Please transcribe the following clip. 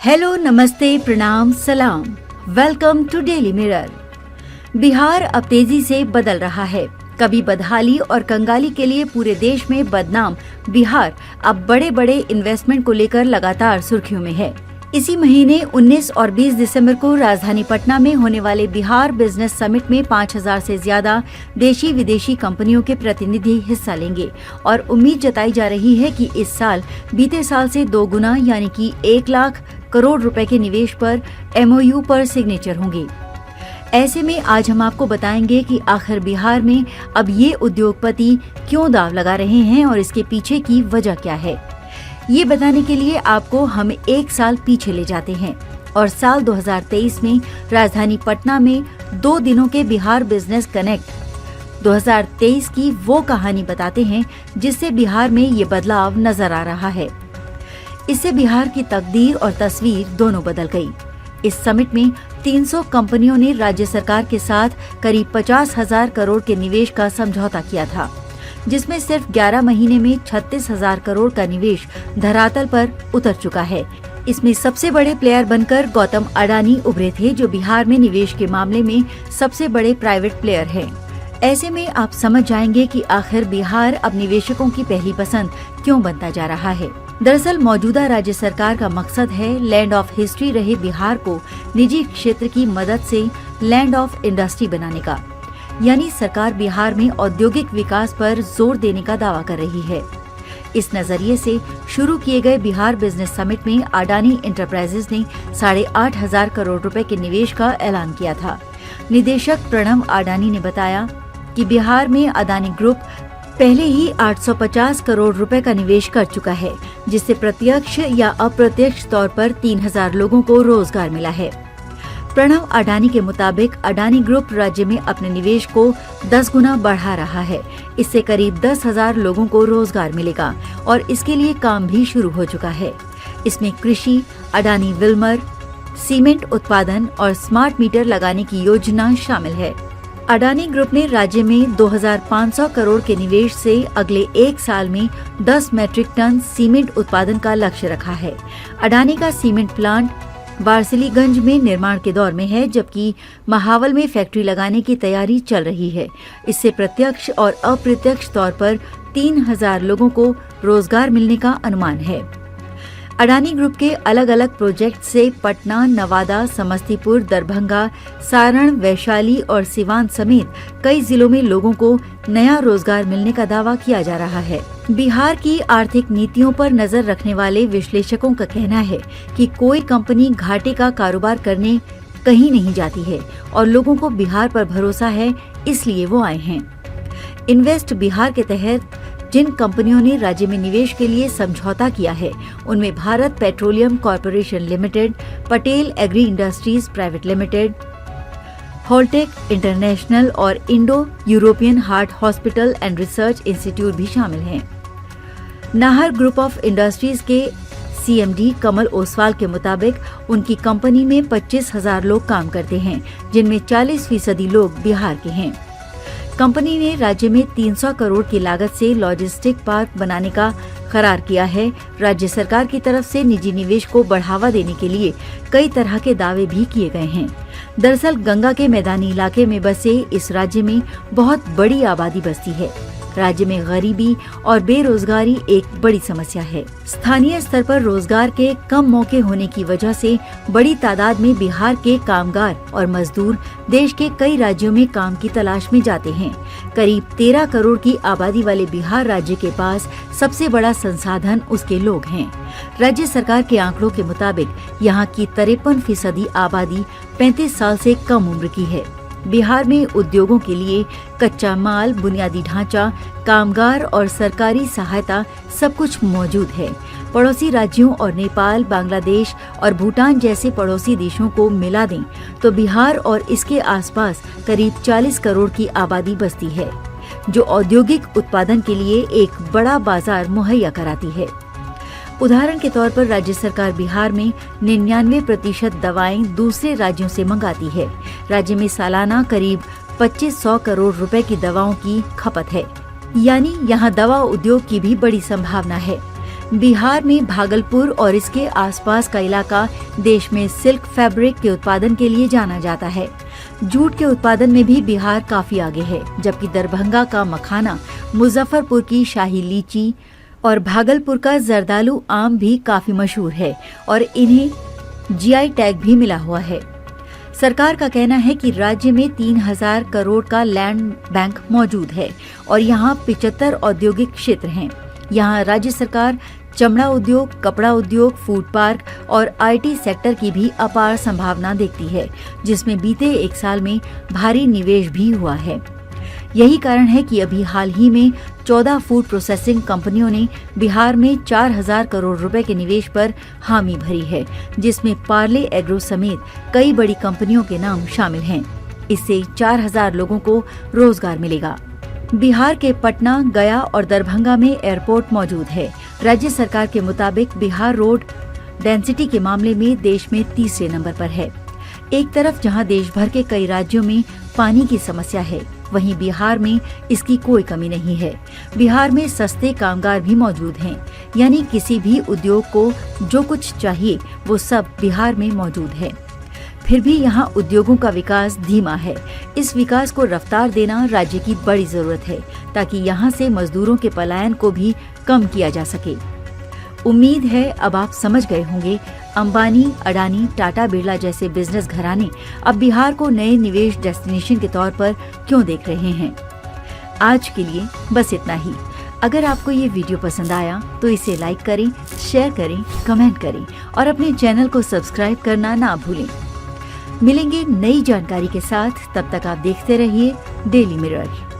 Hello, नमस्ते, प्रणाम, सलाम। Welcome to Daily Mirror. Bihar अब तेजी से बदल रहा है। कभी बदहाली और कंगाली के लिए पूरे देश में बदनाम बिहार अब बड़े बड़े इन्वेस्टमेंट को लेकर लगातार सुर्खियों में है। इसी महीने 19 और 20 दिसंबर को राजधानी पटना में होने वाले बिहार बिजनेस समिट में 5000 से ज्यादा देशी विदेशी कंपनियों के प्रतिनिधि हिस्सा लेंगे और उम्मीद जताई जा रही है कि इस साल बीते साल से 2 गुना यानी कि 1 लाख करोड़ रुपए के निवेश पर MOU पर सिग्नेचर होंगे। ऐसे में आज हम आपको बताएंगे कि आखिर बिहार में अब ये उद्योगपति क्यों दांव लगा रहे हैं और इसके पीछे की वजह क्या है। ये बताने के लिए आपको हम 1 साल पीछे ले जाते हैं और साल 2023 में राजधानी पटना में 2 दिनों के बिहार बिजनेस कनेक्ट 2023 की वो कहानी बताते हैं जिससे बिहार में ये बदलाव नजर आ रहा है। इससे बिहार की तकदीर और तस्वीर दोनों बदल गई। इस समिट में 300 कंपनियों ने राज्य सरकार के साथ करीब 50,000 करोड़ के निवेश का समझौता किया था, जिसमें सिर्फ 11 महीने में 36,000 करोड़ का निवेश धरातल पर उतर चुका है। इसमें सबसे बड़े प्लेयर बनकर गौतम अडानी उभरे थे, जो बिहार में निवेश के मामले में सबसे बड़े प्राइवेट प्लेयर हैं। ऐसे में आप समझ जाएंगे कि आखिर बिहार अब निवेशकों की पहली पसंद क्यों बनता जा रहा है। दरअसल मौजूदा राज्य सरकार का मकसद है लैंड ऑफ हिस्ट्री रहे बिहार को निजी क्षेत्र की मदद से लैंड ऑफ इंडस्ट्री बनाने का, यानी सरकार बिहार में औद्योगिक विकास पर जोर देने का दावा कर रही है। इस नजरिए से शुरू किए गए बिहार बिजनेस समिट में अडानी एंटरप्राइजेज ने 8,500 करोड़ रुपए के निवेश का ऐलान किया था। निदेशक प्रणव अडानी ने बताया कि बिहार में अडानी ग्रुप पहले ही 850 करोड़ रुपए का निवेश कर चुका है, जिससे प्रत्यक्ष या अप्रत्यक्ष तौर पर 3,000 लोगों को रोजगार मिला है। प्रणव अडानी के मुताबिक अडानी ग्रुप राज्य में अपने निवेश को 10 गुना बढ़ा रहा है। इससे करीब 10,000 लोगों को रोजगार मिलेगा और इसके लिए काम भी शुरू हो चुका है। इसमें कृषि, अडानी विल्मर, सीमेंट उत्पादन और स्मार्ट मीटर लगाने की योजना शामिल है। अडानी ग्रुप ने राज्य में 2,500 करोड़ के निवेश से अगले 1 साल में 10 मैट्रिक टन सीमेंट उत्पादन का लक्ष्य रखा है। अडानी का सीमेंट प्लांट वारसिलीगंज में निर्माण के दौर में है, जबकि महावल में फैक्ट्री लगाने की तैयारी चल रही है। इससे प्रत्यक्ष और अप्रत्यक्ष तौर पर 3,000 लोगों को रोजगार मिलने का अनुमान है। अडानी ग्रुप के अलग अलग प्रोजेक्ट से पटना, नवादा, समस्तीपुर, दरभंगा, सारण, वैशाली और सिवान समेत कई जिलों में लोगों को नया रोजगार मिलने का दावा किया जा रहा है। बिहार की आर्थिक नीतियों पर नजर रखने वाले विश्लेषकों का कहना है कि कोई कंपनी घाटे का कारोबार करने कहीं नहीं जाती है और लोगों को बिहार पर भरोसा है, इसलिए वो आए हैं। इन्वेस्ट बिहार के तहत जिन कंपनियों ने राज्य में निवेश के लिए समझौता किया है, उनमें Bharat petroleum corporation limited, Patel agri industries private limited, Holtec international और Indo European heart hospital and research institute भी शामिल हैं। नाहर ग्रुप ऑफ इंडस्ट्रीज के CMD कमल ओसवाल के मुताबिक उनकी कंपनी में 25,000 लोग काम करते हैं, जिनमें 40% लोग बिहार के हैं। कंपनी ने राज्य में 300 करोड़ की लागत से लॉजिस्टिक पार्क बनाने का करार किया है। राज्य सरकार की तरफ से निजी निवेश को बढ़ावा देने के लिए कई तरह के दावे भी किए गए हैं। दरअसल गंगा के मैदानी इलाके में बसे इस राज्य में बहुत बड़ी आबादी बसती है। राज्य में गरीबी और बेरोजगारी एक बड़ी समस्या है। स्थानीय स्तर पर रोजगार के कम मौके होने की वजह से बड़ी तादाद में बिहार के कामगार और मजदूर देश के कई राज्यों में काम की तलाश में जाते हैं। करीब 13 करोड़ की आबादी वाले बिहार राज्य के पास सबसे बड़ा संसाधन उसके लोग हैं। राज्य सरकार के आंकड़ों के मुताबिक यहाँ की 53% आबादी 35 साल से कम उम्र की है। बिहार में उद्योगों के लिए कच्चा माल, बुनियादी ढांचा, कामगार और सरकारी सहायता सब कुछ मौजूद है। पड़ोसी राज्यों और नेपाल, बांग्लादेश और भूटान जैसे पड़ोसी देशों को मिला दें तो बिहार और इसके आसपास करीब 40 करोड़ की आबादी बसती है, जो औद्योगिक उत्पादन के लिए एक बड़ा बाजार मुहैया कराती है। उदाहरण के तौर पर राज्य सरकार बिहार में 99% दवाएं दूसरे राज्यों से मंगाती है। राज्य में सालाना करीब 2500 करोड़ रुपए की दवाओं की खपत है, यानी यहाँ दवा उद्योग की भी बड़ी संभावना है। बिहार में भागलपुर और इसके आसपास का इलाका देश में सिल्क फैब्रिक के उत्पादन के लिए जाना जाता है। जूट के उत्पादन में भी बिहार काफी आगे है, जबकि दरभंगा का मखाना, मुजफ्फरपुर की शाही लीची और भागलपुर का जर्दालू आम भी काफी मशहूर है और इन्हें जीआई टैग भी मिला हुआ है। सरकार का कहना है कि राज्य में 3000 करोड़ का लैंड बैंक मौजूद है और यहाँ 75 औद्योगिक क्षेत्र हैं। यहाँ राज्य सरकार चमड़ा उद्योग, कपड़ा उद्योग, फूड पार्क और आईटी सेक्टर की भी अपार संभावना देखती है, जिसमें बीते एक साल में भारी निवेश भी हुआ है। यही कारण है कि अभी हाल ही में 14 फूड प्रोसेसिंग कंपनियों ने बिहार में 4000 करोड़ रुपए के निवेश पर हामी भरी है, जिसमें पार्ले एग्रो समेत कई बड़ी कंपनियों के नाम शामिल हैं। इससे 4000 लोगों को रोजगार मिलेगा। बिहार के पटना, गया और दरभंगा में एयरपोर्ट मौजूद है। राज्य सरकार के मुताबिक बिहार रोड डेंसिटी के मामले में देश में तीसरे नंबर पर है। एक तरफ जहां देश भर के कई राज्यों में पानी की समस्या है, वहीं बिहार में इसकी कोई कमी नहीं है। बिहार में सस्ते कामगार भी मौजूद हैं, यानी किसी भी उद्योग को जो कुछ चाहिए वो सब बिहार में मौजूद है। फिर भी यहाँ उद्योगों का विकास धीमा है। इस विकास को रफ्तार देना राज्य की बड़ी जरूरत है, ताकि यहाँ से मजदूरों के पलायन को भी कम किया जा सके। उम्मीद है अब आप समझ गए होंगे अंबानी, अडानी, टाटा, बिरला जैसे बिजनेस घराने अब बिहार को नए निवेश डेस्टिनेशन के तौर पर क्यों देख रहे हैं। आज के लिए बस इतना ही। अगर आपको ये वीडियो पसंद आया तो इसे लाइक करें, शेयर करें, कमेंट करें और अपने चैनल को सब्सक्राइब करना ना भूलें। मिलेंगे नई जानकारी के साथ, तब तक आप देखते रहिए डेली मिरर।